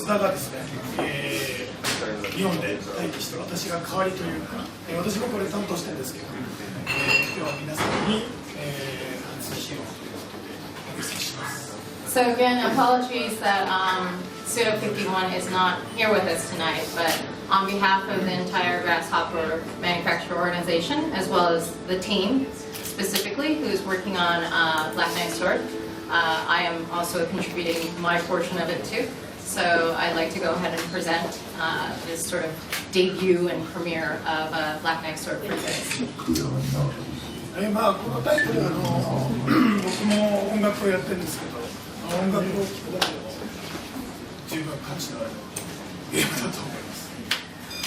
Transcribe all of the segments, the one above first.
津田がですね、日本で待機して私が代わりというか、私もこれ担当してるんですけど、今日は皆さんに、初披露ということでお見せします。So again, apologies that Pseudo 51 is not here with us tonight, but on behalf of the entire Grasshopper manufacturer organization, as well as the team specifically who's working on Black Knight Sword, I am also contributing my portion of it too. So I'd like to go ahead and present this sort of debut and premiere of Black Knight Sword for today. まあこのタイトル僕も音楽をやってるんですけど、音楽を聴くだけでも十分価値のあるゲームだと思います。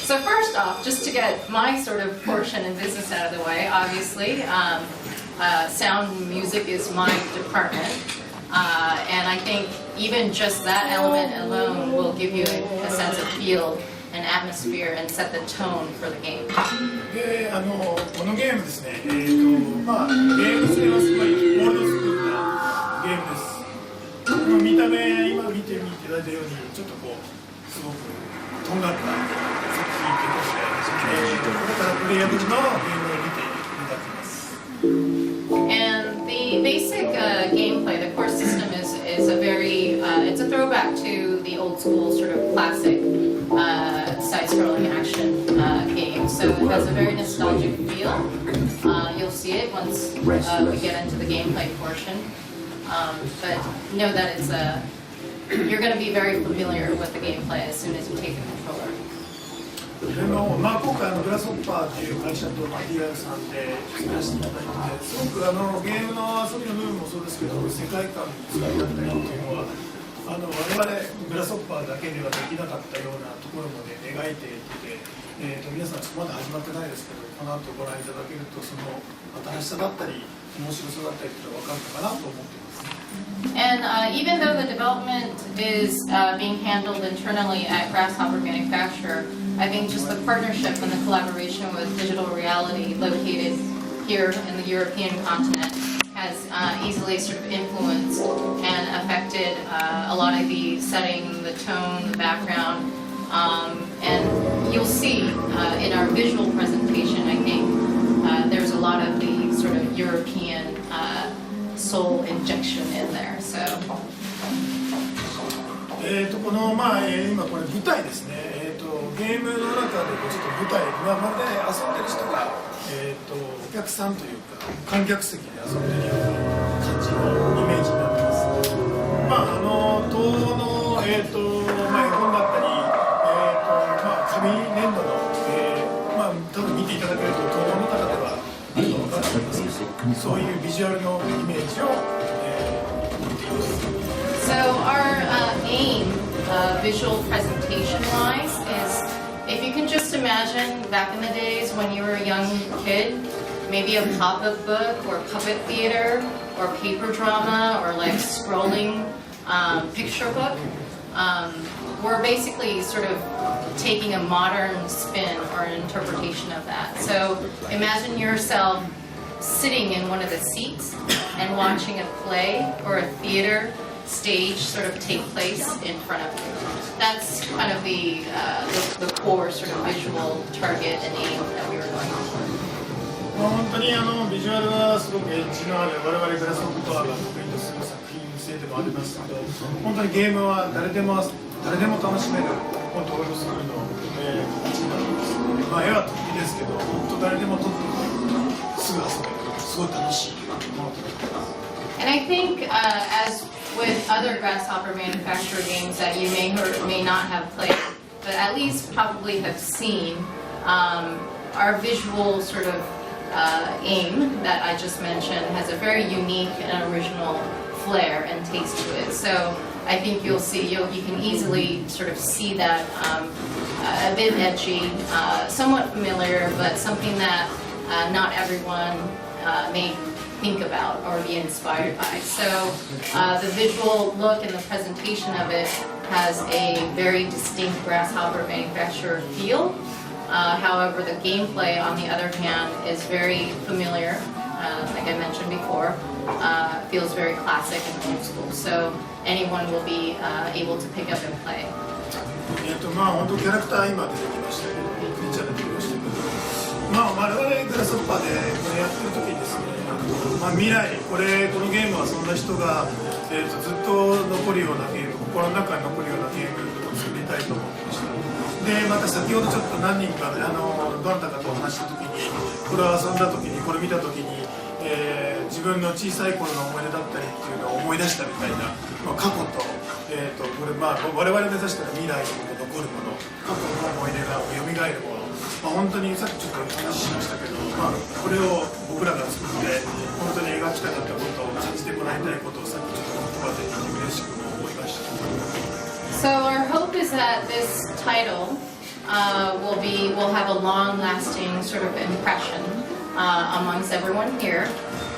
So first off, just to get my sort of portion and business out of the way, obviously, sound music is my department, and I think even just that element alone will give you a sense of feel and atmosphere and set the tone for the game. で、このゲームですね、まあゲーム性はすごいオールドスクールなゲームです。この見た目、今見ていただいたようにちょっとこうすごくとんがった作品ということで、これからプレイヤブルのゲームを見ていただきます。And the basic gameplay, the core system is a very it's a throwback to the old school sort of classic side-scrolling action game. So it has a very nostalgic feel. You'll see it once we get into the gameplay portion. But know that it's you're going to be very familiar with the gameplay as soon as you take the controller. でもまあ、今回グラスホッパーという会社とTRさんで作らせていただいてて、すごくゲームの遊びの部分もそうですけど、世界観の使いだったりっていうのは我々グラスホッパーだけではできなかったようなところまで描いていて、皆さんちょっとまだ始まってないですけど、この後ご覧いただけるとその新しさだったり面白さだったりっていうのが分かるのかなと思っています。And even though the development is being handled internally at Grasshopper Manufacturer, I think just the partnership and the collaboration with Digital Reality located here in the European continent has easily sort of influenced and affected a lot of the setting, the tone, the background, and you'll see in our visual presentation, I think there's a lot of the sort of European soul injection in there. So. このまあ今これ舞台ですね。ゲームの中でちょっと舞台、まるで遊んでる人がお客さんというか観客席で遊んでるような感じのイメージになってます。まあ東欧の絵本だったりまあ紙粘土のまあ多分見ていただけると東欧の方ではあるのかなと思いますけど、そういうビジュアルのイメージを持っています。So our aim, visual presentation-wise, is if you can just imagine back in the days when you were a young kid, maybe a pop-up book or puppet theater or paper drama or like scrolling picture book. We're basically sort of taking a modern spin or an interpretation of that. So imagine yourself sitting in one of the seats and watching a play or a theater stage sort of take place in front of you. That's kind of the core sort of visual target and aim that we were going for. 本当にビジュアルはすごくエッジのある我々グラスホッパーが得意とする作品性でもありますけど、本当にゲームは誰でも楽しめる本当オールドスクールの形になってます。まあ絵は得意ですけど、本当誰でも撮ってすぐ遊べる、すごい楽しいものとなってます。And I think as with other Grasshopper manufacturer games that you may or may not have played, but at least probably have seen, our visual sort of aim that I just mentioned has a very unique and original flair and taste to it. So I think you'll see, you can easily sort of see that a bit edgy, somewhat familiar, but something that not everyone may think about or be inspired by. So the visual look and the presentation of it has a very distinct Grasshopper manufacturer feel. However, the gameplay, on the other hand, is very familiar, like I mentioned before, feels very classic and old school. So anyone will be able to pick up and play. まあ本当キャラクター今出てきましたけど、クリーチャー出てきましたけど、まあ我々グラスホッパーでこれやってる時にですね、まあ、未来このゲームはそんな人が、ずっと残るようなゲーム、心の中に残るようなゲームを作りたいと思ってました。でまた先ほどちょっと何人かどなたかとお話した時に、これを遊んだ時に、これ見た時に、自分の小さい頃の思い出だったりっていうのを思い出したみたいな、まあ、過去と、これまあ我々目指したら未来に残るもの、過去の思い出が蘇るもの、まあ、本当にさっきちょっと話しましたけど、まあ、これを僕らが作って本当に描きたかったことを感じてもらいたいことをさっきちょっと言葉で言って嬉しく思いました。So our hope is that this title will have a long-lasting sort of impression amongst everyone here,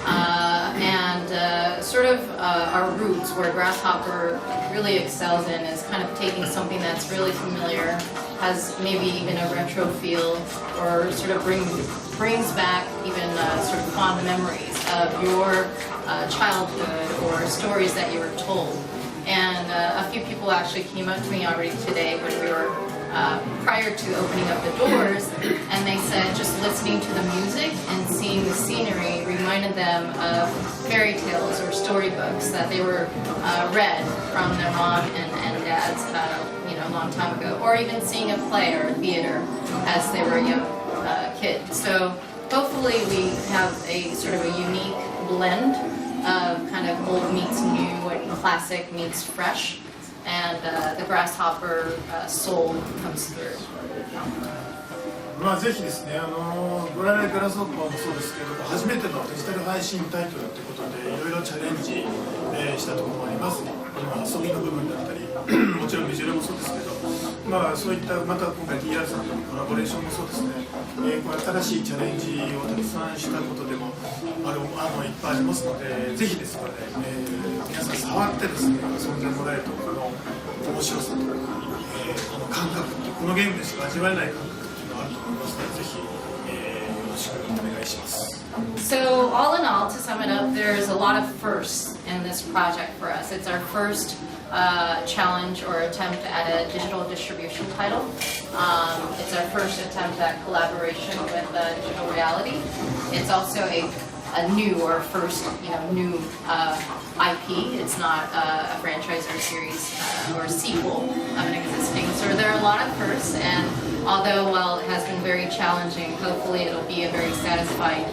and sort of our roots, where Grasshopper really excels in, is kind of taking something that's really familiar, has maybe even a retro feel, or sort of brings back even sort of fond memories of your childhood or stories that you were told. And a few people actually came up to me already today when we were prior to opening up the doors, and they said just listening to the music and seeing the scenery reminded them of fairy tales or storybooks that they were read from their mom and dad's a long time ago, or even seeing a play or a theater as they were a young kid. So hopefully we have a sort of a unique blend of kind of old meets new and classic meets fresh, and the Grasshopper soul comes through. まあぜひですね、我々グラスホッパーもそうですけど、初めてのデジタル配信タイトルということでいろいろチャレンジ、したところもあります。遊びの部分だったり、もちろんビジュアルもそうですけど、まあそういったまた今回 TR さんとのコラボレーションもそうですね、これ新しいチャレンジをたくさんしたことでもいっぱいありますので、ぜひですからね、皆さん触ってですね遊んでもらえると、この面白さと、この感覚ってこのゲームでしか味わえない感覚っていうのがあると思いますので、ぜひ、よろしくお願いします。So all in all, to sum it up, there's a lot of firsts in this project for us. It's our first challenge or attempt at a digital distribution title. It's our first attempt at collaboration with digital reality. It's also a new or first, new IP. It's not a franchise or series or sequel of an existing. So there are a lot of firsts, and although while it has been very challenging, hopefully it'll be a very satisfying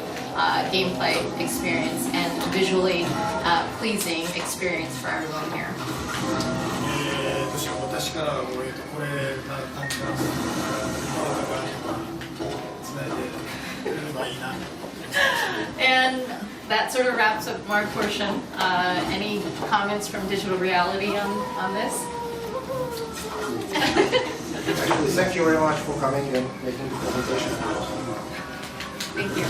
gameplay experience and visually pleasing experience for everyone here. 私からはこれな感じなんですけど、つないでくれればいいな。And that sort of wraps up my portion. Any comments from digital reality on this? Thank you very much for coming and making the presentation. Thank you.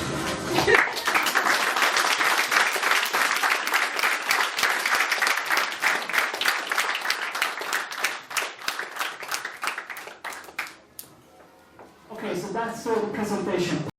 Okay, so that's the presentation.